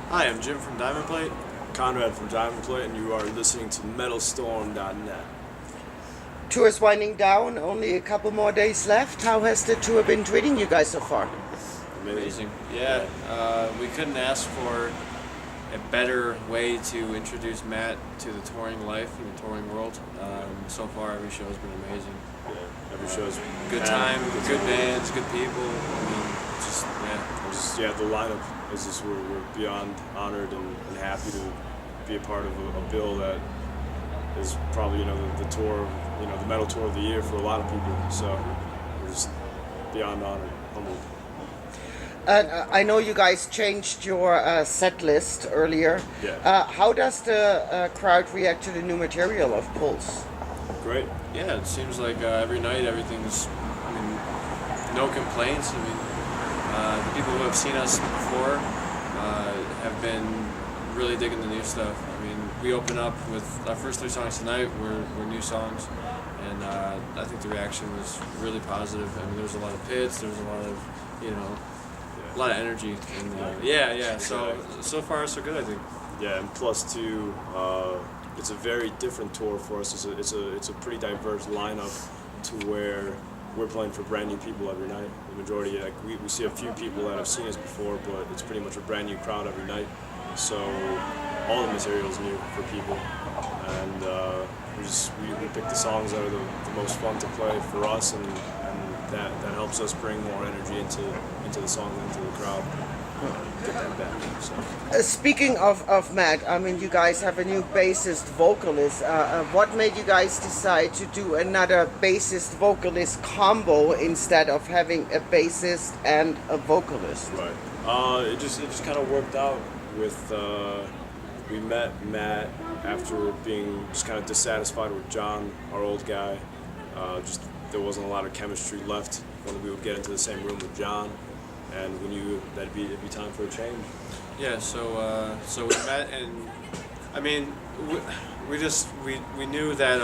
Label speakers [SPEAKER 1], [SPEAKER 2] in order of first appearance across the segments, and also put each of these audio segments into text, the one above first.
[SPEAKER 1] Hi, I'm Jim from Diamond Plate.
[SPEAKER 2] Konrad from Diamond Plate, and you are listening to MetalStorm.net.
[SPEAKER 3] Tour is winding down, only a couple more days left. How has the tour been treating you guys so far?
[SPEAKER 1] Amazing. Yeah, we couldn't ask for a better way to introduce Matt to the touring life and the touring world. So far, every show has been amazing.
[SPEAKER 2] Yeah, every show's
[SPEAKER 1] Good time, good bands, good people. I mean,
[SPEAKER 2] the lineup is just we're beyond honored and happy to be a part of a bill that is probably the tour, the metal tour of the year for a lot of people. So we're just beyond honored, humbled.
[SPEAKER 3] I know you guys changed your set list earlier.
[SPEAKER 2] Yeah.
[SPEAKER 3] How does the crowd react to the new material of Pulse?
[SPEAKER 2] Great.
[SPEAKER 1] Yeah, it seems like every night everything's, no complaints. The people who have seen us before have been really digging the new stuff. We open up with our first 3 songs tonight were new songs, and I think the reaction was really positive. There was a lot of pits, there was a lot of, a lot of energy, and so far so good, I think.
[SPEAKER 2] Yeah, and plus too, it's a very different tour for us. It's a pretty diverse lineup to where we're playing for brand new people every night. The majority, we see a few people that have seen us before, but it's pretty much a brand new crowd every night. So all the material is new for people, and we pick the songs that are the most fun to play for us, and that helps us bring more energy into the song, into the crowd. Get that back. So.
[SPEAKER 3] Speaking of Matt, you guys have a new bassist vocalist. What made you guys decide to do another bassist vocalist combo instead of having a bassist and a vocalist?
[SPEAKER 2] Right. It just kind of worked out with. We met Matt after being just kind of dissatisfied with John, our old guy. There wasn't a lot of chemistry left when we would get into the same room with John. And we knew that it'd be time for a change. Yeah,
[SPEAKER 1] so we met, and we knew that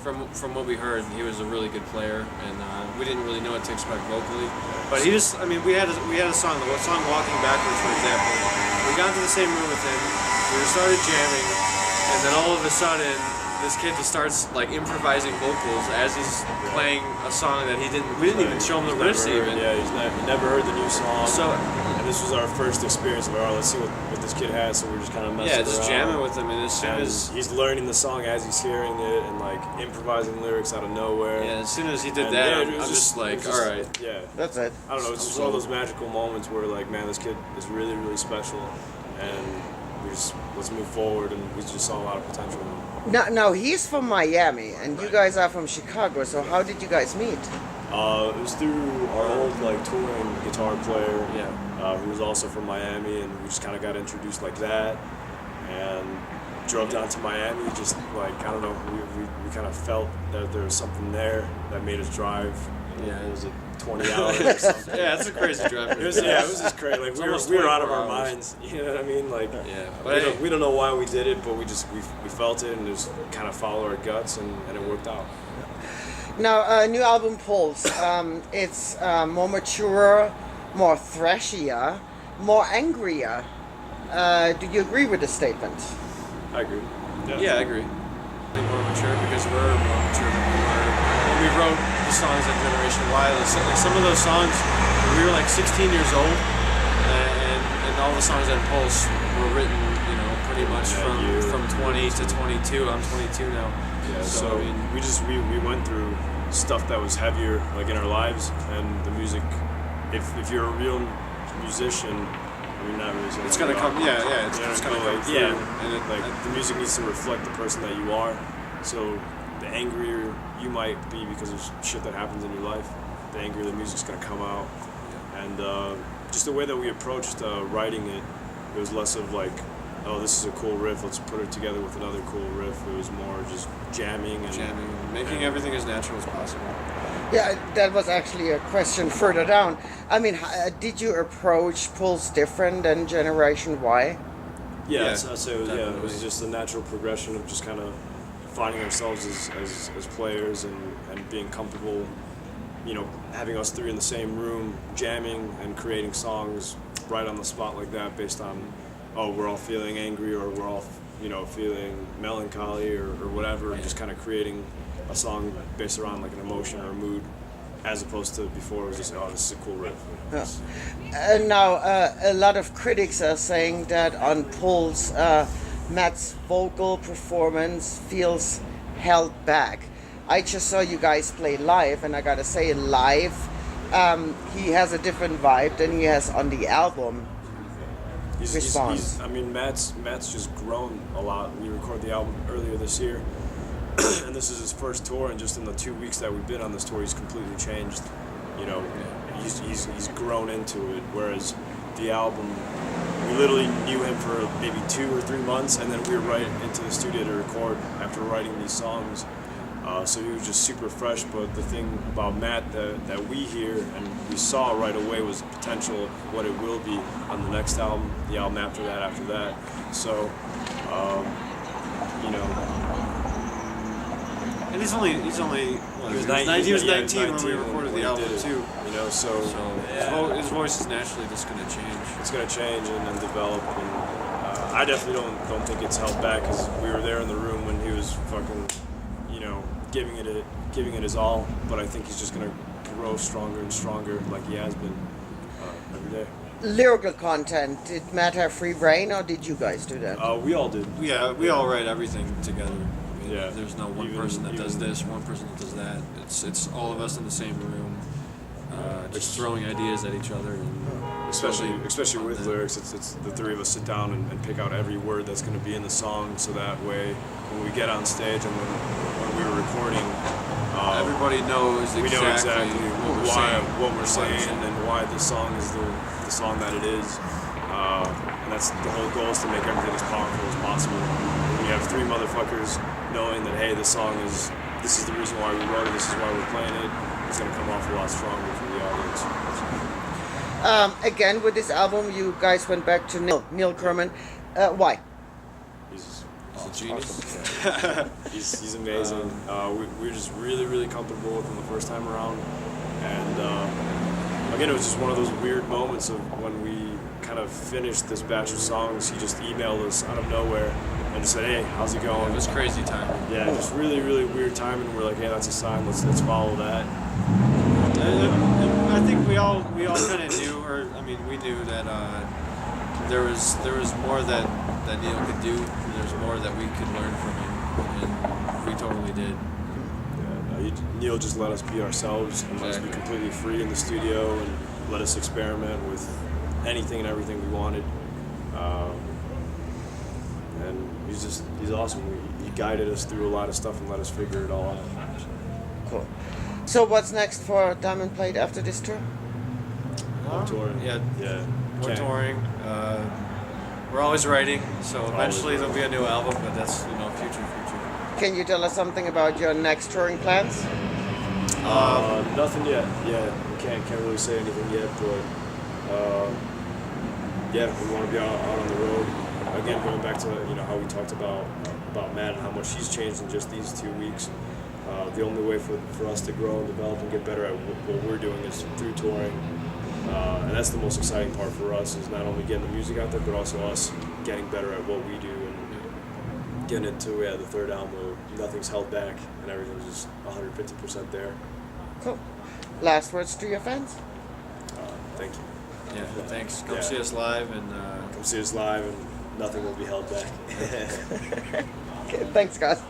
[SPEAKER 1] from what we heard, he was a really good player, and we didn't really know what to expect vocally. But we had a song, the song "Walking Backwards," for example. We got into the same room with him, we started jamming, and then all of a sudden, this kid just starts improvising vocals as he's playing a song that we didn't even show him the riffs even.
[SPEAKER 2] Yeah, he's never heard the new song.
[SPEAKER 1] So,
[SPEAKER 2] and this was our first experience of, let's see what this kid has. So we're just kind of messing around.
[SPEAKER 1] Yeah, just jamming with him, and as soon as
[SPEAKER 2] he's learning the song as he's hearing it, and improvising lyrics out of nowhere.
[SPEAKER 1] Yeah, as soon as he did that, I'm just all right.
[SPEAKER 2] Yeah,
[SPEAKER 3] that's it.
[SPEAKER 2] I don't know. It's just one of those magical moments where man, this kid is really, really special, and let's move forward, and we just saw a lot of potential in him.
[SPEAKER 3] Now he's from Miami, and you guys are from Chicago. So how did you guys meet?
[SPEAKER 2] It was through our old touring guitar player,
[SPEAKER 1] yeah,
[SPEAKER 2] who was also from Miami, and we just kind of got introduced like that, and drove down to Miami. Just I don't know, we kind of felt that there was something there that made us drive.
[SPEAKER 1] Yeah,
[SPEAKER 2] it was 20 hours or something.
[SPEAKER 1] Yeah, it's a crazy drive.
[SPEAKER 2] It was just crazy. We were out of our minds. You know what I mean?
[SPEAKER 1] Yeah.
[SPEAKER 2] But we don't know why we did it, but we felt it and just kind of followed our guts, and it worked out.
[SPEAKER 3] Now, new album Pulse. It's more mature, more thrashier, more angrier. Do you agree with the statement?
[SPEAKER 2] I agree.
[SPEAKER 1] Yeah, I agree. I think more mature because we're more mature than we were when we wrote the songs at Generation Y. Some of those songs, we were 16 years old, and all the songs at Pulse were written, pretty much from 20 to 22. I'm 22 now.
[SPEAKER 2] Yeah, so we went through stuff that was heavier, in our lives, and the music. If you're a real musician. Not really.
[SPEAKER 1] It's gonna come. Yeah. It's gonna come through.
[SPEAKER 2] Yeah, and the music needs to reflect the person that you are. So the angrier you might be because of shit that happens in your life, the angrier the music's gonna come out. And just the way that we approached writing it, it was less of this is a cool riff, let's put it together with another cool riff. It was more just jamming,
[SPEAKER 1] making everything as natural as possible.
[SPEAKER 3] Yeah, that was actually a question further down. Did you approach Pulse different than Generation Y?
[SPEAKER 2] Yeah, I'd say it was just a natural progression of just kind of finding ourselves as players and being comfortable, having us 3 in the same room, jamming and creating songs right on the spot like that based on oh, we're all feeling angry, or we're all, feeling melancholy, or whatever, and just kind of creating a song based around like an emotion or a mood, as opposed to before it was just, oh, this is a cool riff.
[SPEAKER 3] Yeah. And now, a lot of critics are saying that on Pulse, Matt's vocal performance feels held back. I just saw you guys play live, and I gotta say, live, he has a different vibe than he has on the album.
[SPEAKER 2] Matt's just grown a lot. We recorded the album earlier this year, and this is his first tour, and just in the 2 weeks that we've been on this tour, he's completely changed. He's grown into it, whereas the album, we literally knew him for maybe 2 or 3 months, and then we were right into the studio to record after writing these songs. So he was just super fresh, but the thing about Matt that we hear and we saw right away was the potential of what it will be on the next album, the album after that. So,
[SPEAKER 1] And he's only
[SPEAKER 2] he was
[SPEAKER 1] 19 when we recorded the album too.
[SPEAKER 2] So
[SPEAKER 1] his voice is naturally just going to change.
[SPEAKER 2] It's going to change and develop, and I definitely don't think it's held back, because we were there in the room when he was fucking, giving it his all. But I think he's just going to grow stronger and stronger, like he has been every day.
[SPEAKER 3] Lyrical content, did Matt have free brain, or did you guys do that?
[SPEAKER 2] We all did.
[SPEAKER 1] Yeah, we all write everything together.
[SPEAKER 2] Yeah.
[SPEAKER 1] There's no one person that does this, one person that does that. It's all of us in the same room, just throwing ideas at each other. And
[SPEAKER 2] especially with lyrics, it's the three of us sit down and pick out every word that's going to be in the song, so that way when we get on stage and when we were recording,
[SPEAKER 1] everybody knows
[SPEAKER 2] we know exactly
[SPEAKER 1] what
[SPEAKER 2] we're saying and why this song is the song that it is. And that's the whole goal, is to make everything as powerful as possible. When you have 3 motherfuckers knowing that, hey, this is the reason why we wrote it, this is why we're playing it, it's going to come off a lot stronger for the audience.
[SPEAKER 3] Again, with this album, you guys went back to Neil Kerman. Why?
[SPEAKER 2] He's
[SPEAKER 1] a genius.
[SPEAKER 2] He's amazing. We were just really, really comfortable with him the first time around. And again, it was just one of those weird moments of when we kind of finished this batch of songs, he just emailed us out of nowhere and just said, hey, how's it going?
[SPEAKER 1] It was crazy timing.
[SPEAKER 2] Yeah, just really, really weird timing. And we're like, hey, that's a sign, let's follow that.
[SPEAKER 1] I think we all kind of knew, we knew that there was more that Neil could do. There's more that we could learn from him, and we totally did.
[SPEAKER 2] Yeah, Neil just let us be ourselves and let us be completely free in the studio, and let us experiment with anything and everything we wanted. And he's awesome. He guided us through a lot of stuff and let us figure it all out.
[SPEAKER 3] Cool. So what's next for Diamond Plate after this tour?
[SPEAKER 2] I'm touring.
[SPEAKER 1] Yeah. We're touring. We're always writing, so eventually there'll be a new album, but that's future.
[SPEAKER 3] Can you tell us something about your next touring plans?
[SPEAKER 2] Nothing yet. Yeah, we can't really say anything yet, but we want to be out on the road. Again, going back to how we talked about Matt and how much he's changed in just these 2 weeks. The only way for us to grow and develop and get better at what we're doing is through touring. And that's the most exciting part for us, is not only getting the music out there, but also us getting better at what we do and getting into the third album where nothing's held back and everything's just 150% there.
[SPEAKER 3] Cool. Last words to your fans?
[SPEAKER 2] Thank you.
[SPEAKER 1] Yeah, thanks. Come see us live, and
[SPEAKER 2] nothing will be held back.
[SPEAKER 3] Okay, thanks, guys.